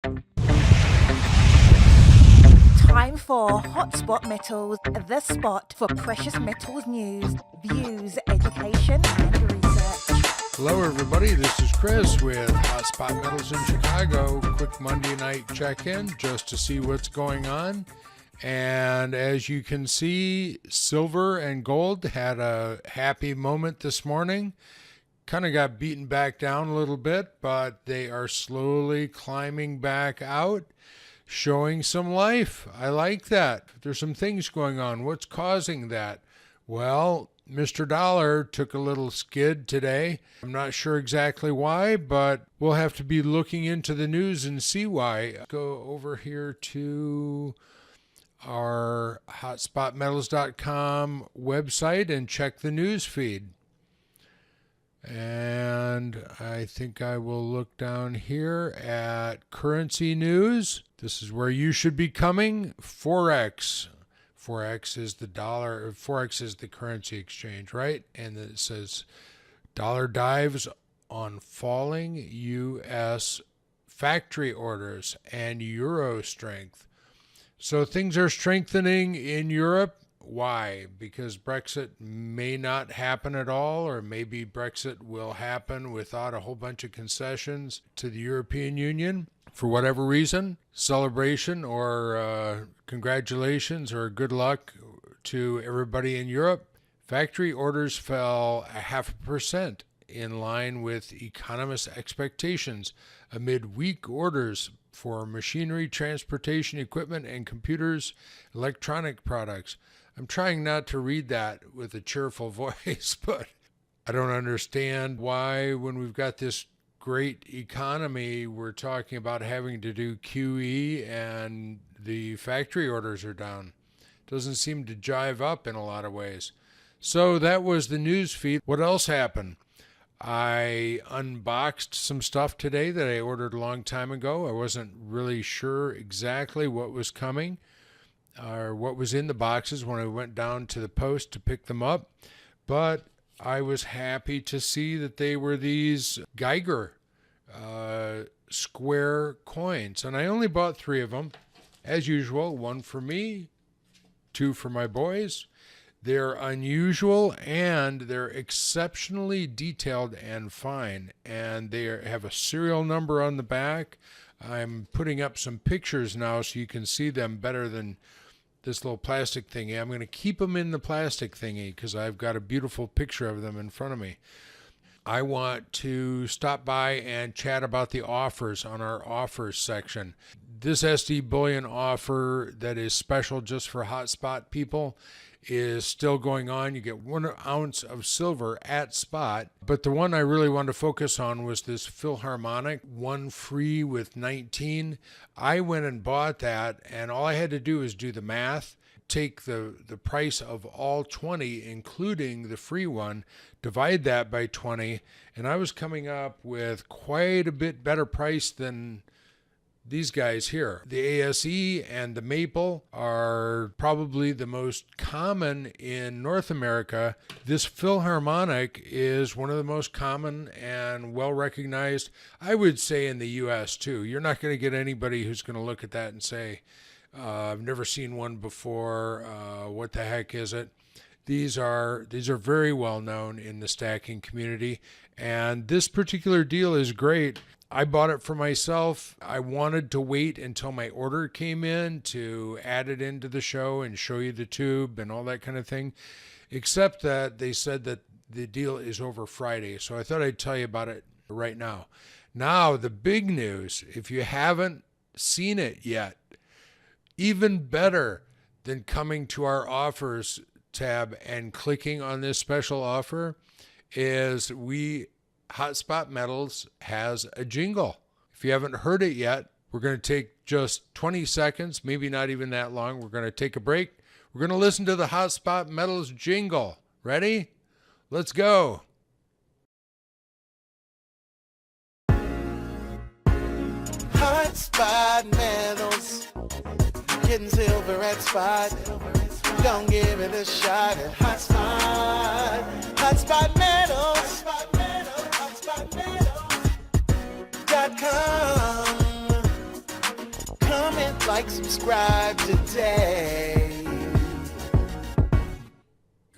Time for Hotspot Metals, the spot for precious metals news, views, education, and research. Hello, everybody. This is Chris with Hotspot Metals in Chicago. Quick Monday night check-in just to see what's going on. And as you can see, silver and gold had a happy moment this morning. Kind of got beaten back down a little bit, but they are slowly climbing back out, showing some life. I like that. There's some things going on. What's causing that? Well, Mr. Dollar took a little skid today. I'm not sure exactly why, but we'll have to be looking into the news and see why. Go over here to our hotspotmetals.com website and check the news feed. And I think I will look down here at currency news. This is where you should be coming. Forex. Forex is the dollar. Forex is the currency exchange, right? And it says dollar dives on falling U.S. factory orders and euro strength. So things are strengthening in Europe. Why? Because Brexit may not happen at all, or maybe Brexit will happen without a whole bunch of concessions to the European Union. For whatever reason, celebration or congratulations or good luck to everybody in Europe. Factory orders fell 0.5% in line with economists' expectations amid weak orders for machinery, transportation equipment, and computers, electronic products. I'm trying not to read that with a cheerful voice, but I don't understand why, when we've got this great economy, we're talking about having to do QE and the factory orders are down. Doesn't seem to jive up in a lot of ways. So that was the news feed. What else happened? I unboxed some stuff today that I ordered a long time ago. I wasn't really sure exactly what was coming or what was in the boxes when I went down to the post to pick them up. But I was happy to see that they were these Geiger square coins. And I only bought 3 of them, as usual. 1 for me, 2 for my boys. They're unusual and they're exceptionally detailed and fine. And they have a serial number on the back. I'm putting up some pictures now so you can see them better than this little plastic thingy. I'm going to keep them in the plastic thingy because I've got a beautiful picture of them in front of me. I want to stop by and chat about the offers on our offers section. This SD bullion offer that is special just for hotspot people is still going on. You get 1 ounce of silver at spot, but the one I really wanted to focus on was this Philharmonic, 1 free with 19. I went and bought that, and all I had to do is do the math, take the price of all 20, including the free one, divide that by 20, and I was coming up with quite a bit better price than these guys here. The ASE and the maple are probably the most common in North America. This Philharmonic is one of the most common and well recognized, I would say, in the US too. You're not going to get anybody who's going to look at that and say, I've never seen one before, what the heck is it? These are very well known in the stacking community, and this particular deal is great. I bought it for myself. I wanted to wait until my order came in to add it into the show and show you the tube and all that kind of thing, except that they said that the deal is over Friday. So I thought I'd tell you about it right now. Now, the big news, if you haven't seen it yet, even better than coming to our offers tab and clicking on this special offer, is Hotspot Metals has a jingle. If you haven't heard it yet, we're going to take just 20 seconds, maybe not even that long. We're going to take a break. We're going to listen to the Hotspot Metals jingle. Ready? Let's go. Hotspot Metals, getting silver at spot. Don't give it a shot at Hotspot. Hotspot Metals. HotspotMetals.com. like, subscribe today.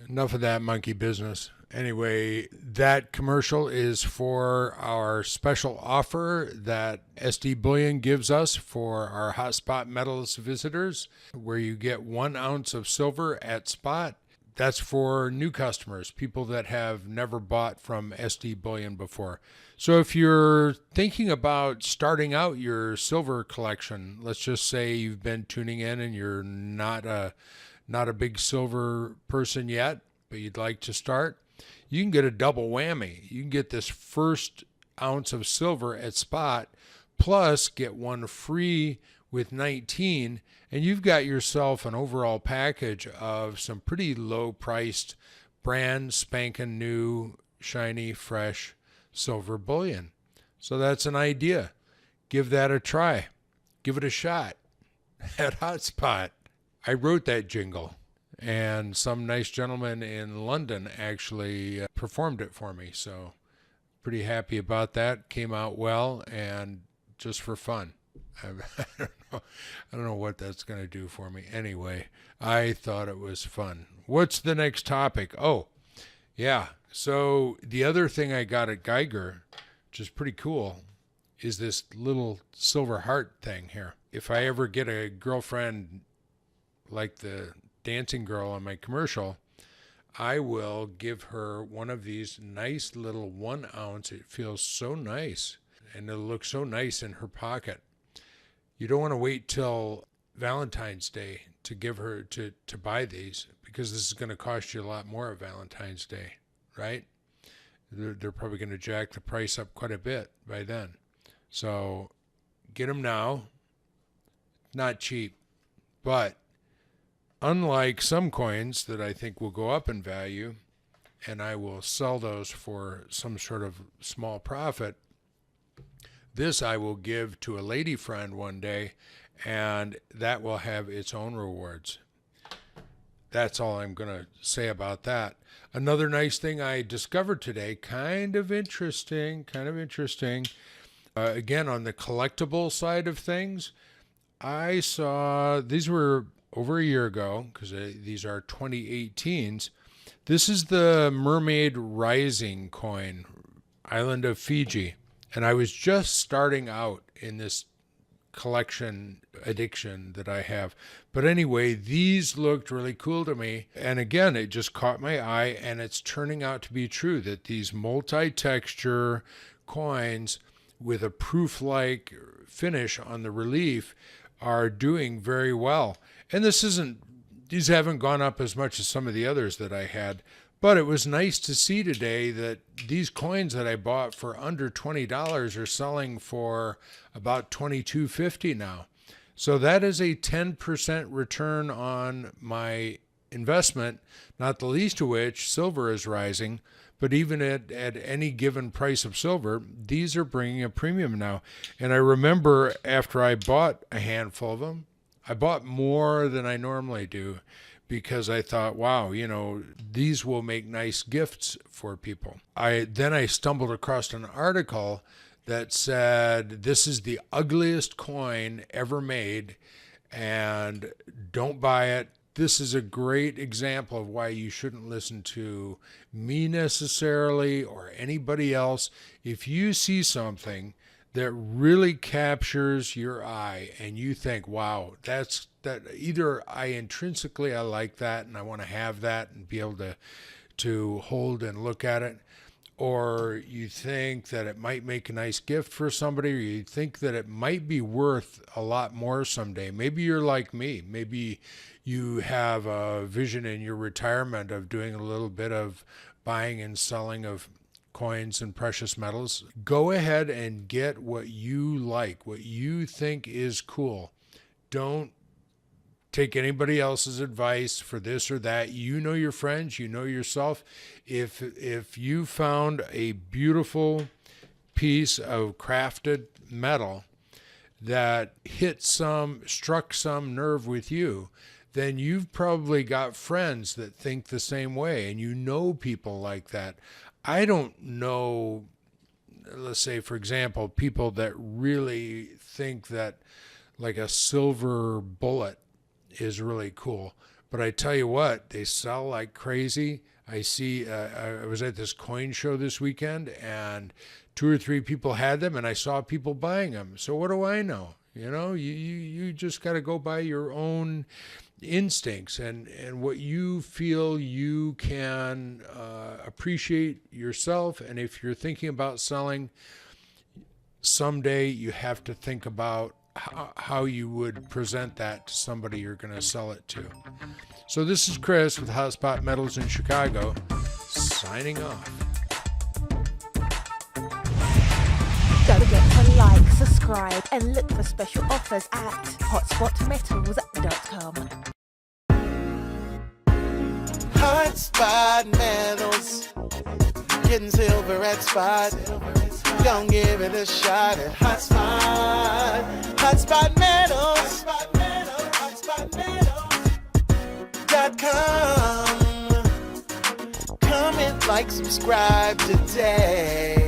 Enough of that monkey business. Anyway, that commercial is for our special offer that SD Bullion gives us for our Hotspot Metals visitors, where you get 1 ounce of silver at spot. That's for new customers, people that have never bought from SD Bullion before. So if you're thinking about starting out your silver collection, let's just say you've been tuning in and you're not a big silver person yet, but you'd like to start, you can get a double whammy. You can get this first ounce of silver at spot, plus get one free with 19, and you've got yourself an overall package of some pretty low-priced, brand spanking new, shiny, fresh silver bullion. So that's an idea. Give that a try. Give it a shot at Hotspot. I wrote that jingle, and some nice gentleman in London actually performed it for me. So pretty happy about that. Came out well and just for fun. I don't know what that's going to do for me. Anyway, I thought it was fun. What's the next topic? Oh, yeah. So the other thing I got at Geiger, which is pretty cool, is this little silver heart thing here. If I ever get a girlfriend like the dancing girl on my commercial, I will give her one of these nice little 1 ounce. It feels so nice, and it'll look so nice in her pocket. You don't want to wait till Valentine's Day to give her to buy these, because this is going to cost you a lot more at Valentine's Day, right? They're probably going to jack the price up quite a bit by then. So get them now. Not cheap, but unlike some coins that I think will go up in value, and I will sell those for some sort of small profit, this I will give to a lady friend one day, and that will have its own rewards. That's all I'm going to say about that. Another nice thing I discovered today, kind of interesting, again, on the collectible side of things, I saw, these were over a year ago, because these are 2018s. This is the Mermaid Rising coin, Island of Fiji. And I was just starting out in this collection addiction that I have. But anyway, these looked really cool to me. And again, it just caught my eye, and it's turning out to be true that these multi-texture coins with a proof-like finish on the relief are doing very well. And these haven't gone up as much as some of the others that I had, but it was nice to see today that these coins that I bought for under $20 are selling for about $22.50 now. So that is a 10% return on my investment, not the least of which silver is rising. But even at any given price of silver, these are bringing a premium now. And I remember after I bought a handful of them, I bought more than I normally do, because I thought, wow, these will make nice gifts for people. Then I stumbled across an article that said, this is the ugliest coin ever made, and don't buy it. This is a great example of why you shouldn't listen to me necessarily or anybody else. If you see something that really captures your eye and you think, wow, that either I like that and I want to have that and be able to hold and look at it, or you think that it might make a nice gift for somebody, or you think that it might be worth a lot more someday. Maybe you're like me. Maybe you have a vision in your retirement of doing a little bit of buying and selling of coins and precious metals. Go ahead and get what you like, what you think is cool. Don't take anybody else's advice for this or that. You know your friends, you know yourself. If you found a beautiful piece of crafted metal that struck some nerve with you, then you've probably got friends that think the same way, and you know people like that. I don't know, let's say, for example, people that really think that like a silver bullet is really cool. But I tell you what, they sell like crazy. I see, I was at this coin show this weekend, and 2 or 3 people had them, and I saw people buying them. So what do I know? You know, you just got to go by your own instincts and what you feel you can appreciate yourself. And if you're thinking about selling, someday you have to think about how you would present that to somebody you're going to sell it to. So this is Chris with Hotspot Metals in Chicago, signing off. Don't forget to like, subscribe, and look for special offers at hotspotmetals.com. Hotspot Metals, getting silver at spot. Gonna give it a shot at Hotspot. Hotspot Metals. HotspotMetals.com. Comment, like, subscribe today.